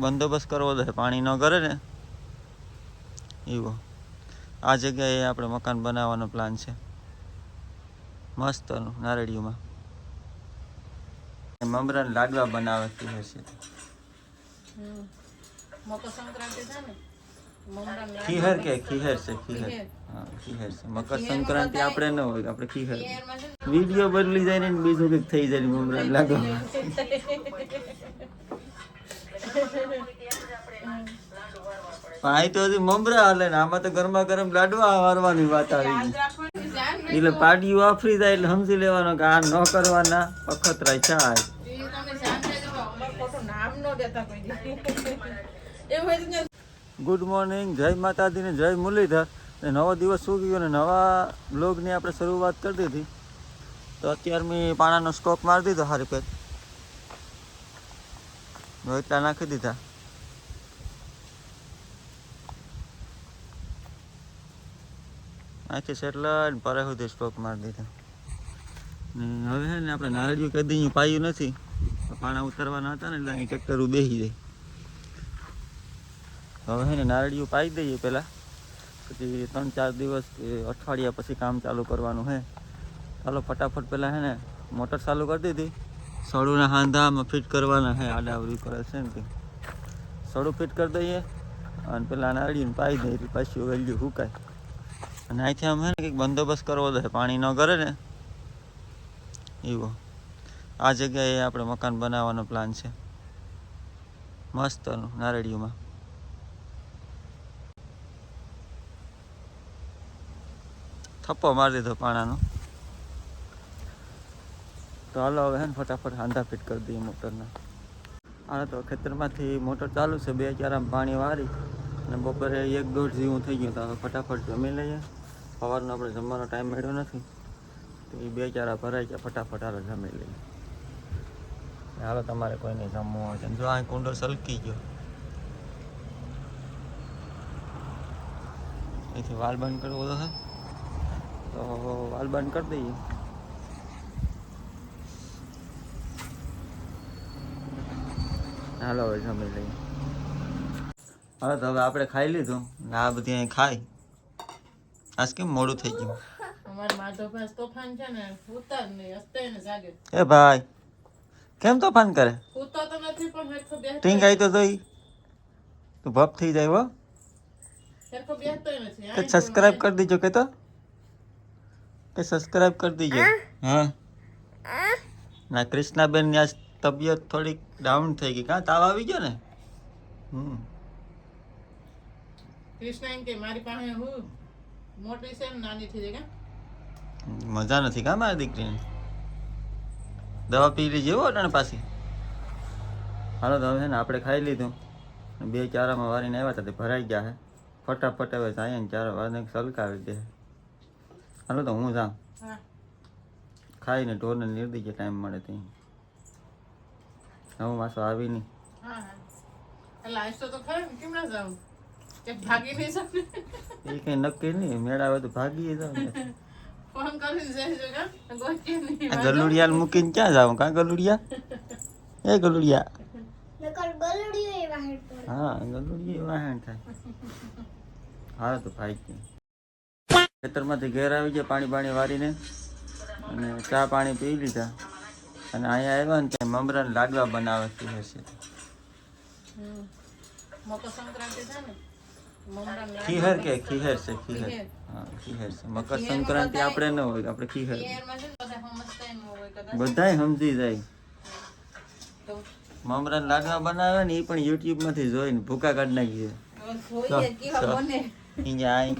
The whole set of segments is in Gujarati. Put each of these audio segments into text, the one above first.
બંદોબસ્ત કરવો છે, પાણી ન કરે ને એવો. આ જગ્યાએ આપણે મકાન બનાવવાનો પ્લાન છે મસ્તનું નારળીમાં. મમરાના લાડવા બનાવે છે. મકર સંક્રાંતિ છે ને, ખીહર કે ખીહર છે, ખીહર. હા, ખીહર છે. મકર સંક્રાંતિ આપણે ન હોય, આપણે ખીહર. વિડીયો બદલી જાય ને બીજું કંઈક થઈ જાય મમરા લાડવા. તો હજી મમરા હાલે ને, આમાં તો ગરમા ગરમ લાડવા વારવાની વાત આવી ગઈ. એટલે પાડીઓ વાફરી જાય એટલે સમજી લેવાનો કે આ ન કરવાના અખતરાય ચાય. ગુડ મોર્નિંગ, જય માતાજી ને જય મુરલીધર. નવો દિવસ શું ગયો ને નવા બ્લોગની આપણે શરૂઆત કરી દીધી. તો અત્યારે મેં પાણાનો સ્ટોક મારી દીધો હારી પેક એટલા નાખી દીધા. આખી સેટલાઇટ પરે સુધી સ્ટોક મારી દીધા. હવે છે ને આપણે નારળિયું કદી પાયું નથી, પાણા ઉતરવાના હતા ને એટલે અહીં ટ્રેક્ટરું બેસી જાય. હવે છે ને નારળિયું પાઈ દઈએ પહેલાં, પછી 3-4 દિવસ કે અઠવાડિયા પછી કામ ચાલુ કરવાનું છે. ચાલો ફટાફટ પહેલાં છે ને મોટર ચાલુ કરી દીધી. સળુના હાંધામાં ફિટ કરવાના છે, આડાવડી કરે છે ને કે સળું ફિટ કરી દઈએ અને પહેલાં નારળિયું પાઈ દઈએ એટલે પાછું વેલ્યુ સુકાય. અને અહીંથી આમ છે ને કંઈક બંદોબસ્ત કરવો છે, પાણી ન કરે ને એવો. આ જગ્યાએ આપણે મકાન બનાવવાનો પ્લાન છે મસ્તનું નારળિયુંમાં. થપ્પો મારી દીધો પાણાનો. તો હાલો હવે છે ને ફટાફટ હાંધા ફિટ કરી દઈએ મોટરના. હા, તો ખેતરમાંથી મોટર ચાલુ છે, 2-4 આમ પાણી વારી અને બપોરે 1-1:30 જેવું થઈ ગયું. તો હવે ફટાફટ જમી લઈએ. સવારનો આપણે જમવાનો ટાઈમ મળ્યો નથી, તો એ 2-4 ભરાઈ ગયા. ફટાફટ હાલો જમી લઈએ. હાલો તમારે કોઈને જમવું હોય છે. જો આ કુંડો સલકી ગયો, એથી વાલ બંધ કરવો છે તો વાલ બંધ કરી દઈએ. હાલો હવે જમી લઈએ. હવે તો હવે આપણે ખાઈ લીધું ને આ બધી અહીં ખાઈ. આજ કેમ મોડું થઈ ગયું? એ ભાઈ કેમ તોફાન કરે? ટીંગાઈ તો જોઈ તું ભપ થઈ જાય. હો કે સબસ્ક્રાઇબ કરી દીજો, કે તો કે સબસ્ક્રાઇબ કરી દીજો. હા ના, કૃષ્ણાબેન ની આજ તબિયત થોડીક ડાઉન થઈ ગઈ. કાં તાવ આવી ગયો ને? મજા નથી કા મારી દીકરીને? દવા પી લીધી હો અટાણે પાછી. હાલો તો હવે ને આપણે ખાઈ લીધું, 2-4 વારીને આવ્યા હતા તે ભરાઈ ગયા છે. ફટાફટ હવે જાય ને 4 વારે સલકાવી દે. હાલો તો હું જાઉં ખાઈને ઢોરને નિર્દીજે ટાઈમ મળે ત્યાં. હું માસો આવી નહીં. એ કઈ નક્કી નહીં, મેળા આવે તો ભાગી જાવ. ગલુડિયા મૂકીને ક્યાં જાવ? કાં ગલુડિયા? એ ગલુડિયા. હા, ગલુડિયા વાહન થાય. હા તો ભાઈ ખેતરમાંથી ઘેર આવી ગયા, પાણી વારીને અને ચા પાણી પી લીધા. અને અહીંયા આવ્યા ને ત્યાં મમરાના લાડવા બનાવે છે. મકર સંક્રાંતિ છે ને, ખીહર કે ખીહર છે, ખીહર. હા, ખીહર છે. મકર સંક્રાંતિ આપણે ન હોય, આપણે ખીહર. બધાય સમજી જાય. મમરાના લાડવા બનાવે ને એ પણ યુટ્યુબ માંથી જોઈને ભૂકા કાઢી નાખી છે.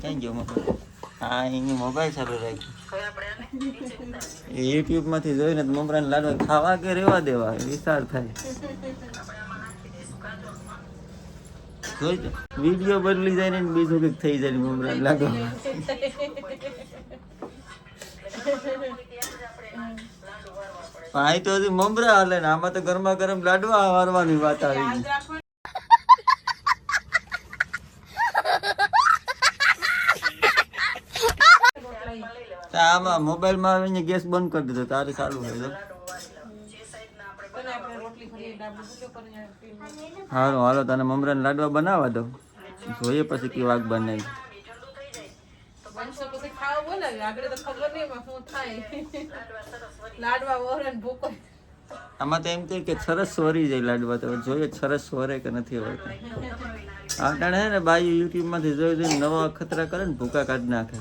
ક્યાં ગયો એની મોબાઈલ ચાલુ રાખ્યું. યુટ્યુબ માંથી જોઈને મમરાના લાડવા ખાવા કે રેવા દેવા વિચાર થાય. વિડીયો બદલી જાય ને બીજું કંઈક થઈ જાય મમરા લાડવા. તો હજી મમરા હાલે ને, આમાં તો ગરમા ગરમ લાડવા વારવાની વાત આવી ગઈ. આમાં મોબાઈલ માં આવીને ગેસ બંધ કરી દીધો, તારે ચાલુ હોય તો આપણે ભૂલો કરીને પીવું. હાલો હાલો તને મમરાના લાડવા બનાવવા દો, જોઈએ પછી કેવી વાગ બનાવી. બનશે પછી ખાવા બોલાવી. આગળ તો ખબર નહીં એમાં શું થાય. લાડવા વરે ને ભૂકો. આમાં તો એમ થાય કે સરસ વરી જાય લાડવા, તો જોઈએ સરસ વરે કે નથી વરતા. આ ટાણે હે ને બાયું યુટ્યુબમાંથી જોઈ જોઈને નવા અખતરા કરે ને ભૂકા કાઢી નાખે.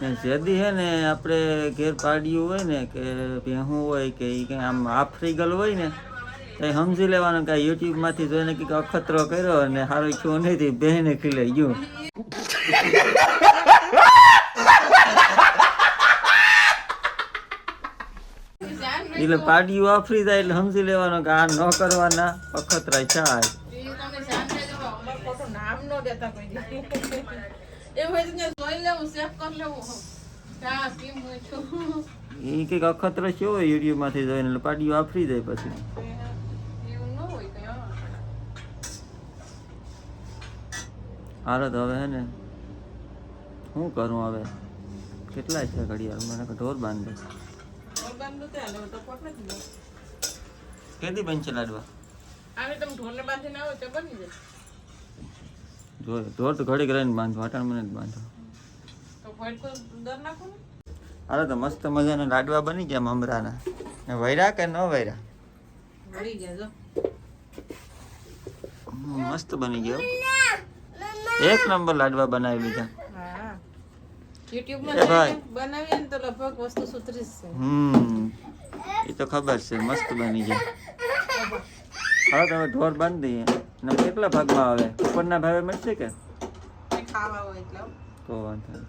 ને જેદી હે ને આપણે ઘેર પાડ્યું હોય ને કે ભેહું હોય કે એ કંઈ આમ આફરી ગયેલું હોય ને તો એ સમજી લેવાનું કે આ યુટ્યુબમાંથી જોઈને કંઈક અખતરો કર્યો અને સારું થયું નથી, બહેને ખીલાઈ ગયું. એટલે પાડ્યું આફરી જાય એટલે સમજી લેવાનું કે આ ન કરવાના અખતરા થાય. એ તમને ધ્યાન દેજો, અમાર ખોટું નામ ન દેતા કોઈ દી. એવું હોય તો ત્યાં જોઈ લેવું, ચેક કરી લેવું. ક્યાં કેમ હોય છું. એ કંઈક અખતરો છે હોય યુટ્યુબમાંથી જોઈને એટલે પાડ્યું આફરી જાય પછી. એવું ન હોય કઈ. હા. હાલો તો હવે હે ને શું કરું હવે, કેટલા છે ઘડિયાળ, મને ઢોર બાંધે. બાંધો ત્યાં લેવો તો પોટ નથી લેવો. કેદી બનશે લાડવા? આવે તમે ઢોરને બાંધીને આવો તો બની જાય. જોયું ઢોર તો ઘડીક રહીને બાંધો, અટાણ મને જ બાંધો. તો ફોઈટ પર દર નાખો ને. હાલો તો મસ્ત મજાના લાડવા બની ગયા મમરાના. ને વૈરા કે ન વૈરા? વળી ગયા જો. મસ્ત બની ગયો, એક નંબર લાડવા બનાવી લીધા. હા. યુટ્યુબમાં એ ભાઈ. બનાવીએ ને તો લગભગ વસ્તુ સુધરી જ છે. એ તો ખબર છે, મસ્ત બની ગયા. હવે તો હવે ઢોર બાંધી દઈએ. ને કેટલા ભાગમાં આવે, ઉપરના ભાવે મળશે કે કઈ ખાવા હોય એટલે. તો વાંધો નહીં.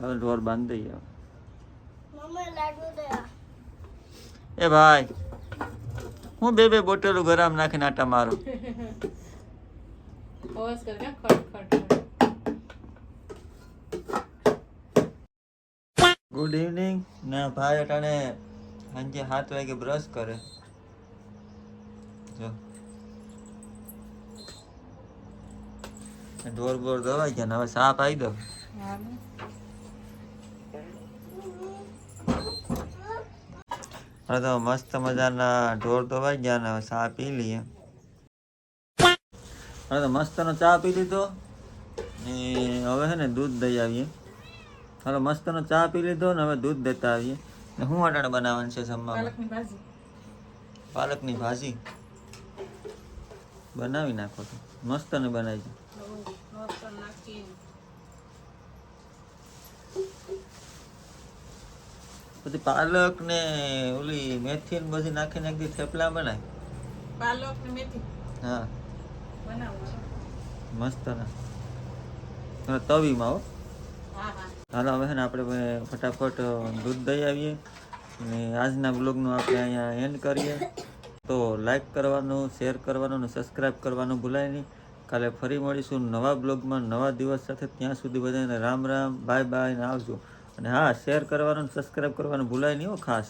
હવે ઢોર બાંધી દઈએ. એ ભાઈ હું બે બોટલો ગરમ નાખીને આટા મારું. અવાજ કર કે ખટ ખટ. Good evening. ના ભાઈ અટાણે સાંજે 7 વાગે બ્રશ કરે. જો ઢોર બોર દવાઈ ગયા ને હવે સાપ આવી દો. હા. હવે તો મસ્ત મજાના ઢોર દવાઈ ગયા ને હવે ચા પી લઈએ. હવે તો મસ્તનો ચા પી લીધો ને હવે છે ને દૂધ દઈ આવીએ. હાલો મસ્તનો ચા પી લીધો ને હવે દૂધ દેતા આવીએ. ને શું અટાણે બનાવવાનું છે જમવામાં? પાલકની ભાજી. પાલકની ભાજી બનાવી નાખો તો મસ્ત ને બનાવી છે. મસ્ત નાખી. પછી પાલક ને ઓલી મેથી ને બધી નાખીને એક દી થેપલા બનાય. પાલક ને મેથી હા બનાવવાનું. મસ્ત ને તવીમાં હો. હા હા. હાલો હવે છે ને આપણે ફટાફટ દૂધ દઈ આવીએ અને આજના બ્લોગનું આપણે અહીંયા એન્ડ કરીએ. તો લાઈક કરવાનું, શેર કરવાનું અને સબસ્ક્રાઈબ કરવાનું ભૂલાય નહીં. કાલે ફરી મળીશું નવા બ્લોગમાં નવા દિવસ સાથે. ત્યાં સુધી બધાને રામ રામ, બાય બાય ને આવજો. અને હા, શેર કરવાનું, સબસ્ક્રાઈબ કરવાનું ભૂલાય નહીં હો ખાસ.